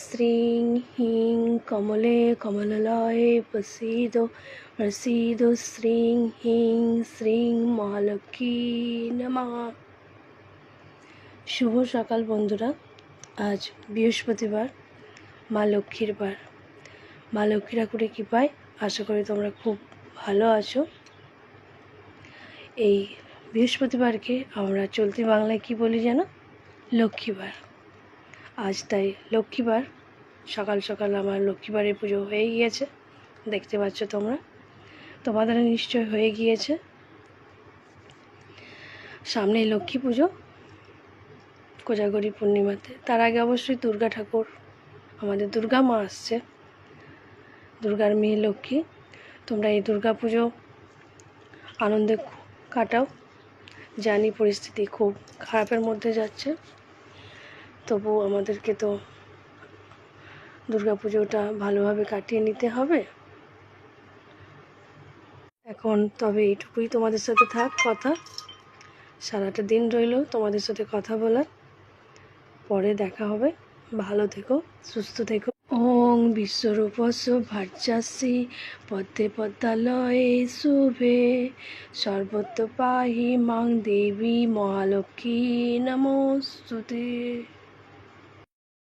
শ্রীং হিং কমলে কমললয়ে প্রসীদো শ্রীং হিং শ্রীং মহালক্ষ্মী নমঃ। শুভ সকাল বন্ধুরা। আজ বৃহস্পতিবার, মা লক্ষ্মীর বার। মা লক্ষ্মীর ঠাকুরের কৃপায় আশা করি তোমরা খুব ভালো আছো। এই বৃহস্পতিবারকে আমরা চলতি বাংলায় কি বলি যেন? লক্ষ্মীবার। আজ তাই লক্ষ্মীবার। সকাল সকাল আমার লক্ষ্মীবারের পুজো হয়ে গিয়েছে, দেখতে পাচ্ছ তোমরা। তোমাদের নিশ্চয় হয়ে গিয়েছে। সামনেই লক্ষ্মী পুজো, কোজাগরী পূর্ণিমাতে। তার আগে অবশ্যই দুর্গা ঠাকুর, আমাদের দুর্গা মা আসছে, দুর্গার মেয়ে লক্ষ্মী। তোমরা এই দুর্গা পুজো আনন্দে কাটাও। জানি পরিস্থিতি খুব খারাপের মধ্যে যাচ্ছে, তবু আমাদেরকে তো দুর্গা পুজোটা ভালোভাবে কাটিয়ে নিতে হবে। এখন তবে এইটুকুই তোমাদের সাথে থাক কথা। সারাটা দিন রইল তোমাদের সাথে কথা বলার। পরে দেখা হবে। ভালো থেকো, সুস্থ থেকো। ওং বিশ্বরূপস্য ভার্যাসি পদ্মে পদ্মালয়ে শুভে সর্বত্র পাহি মাং দেবী মহালক্ষ্মী নমস্তুতে।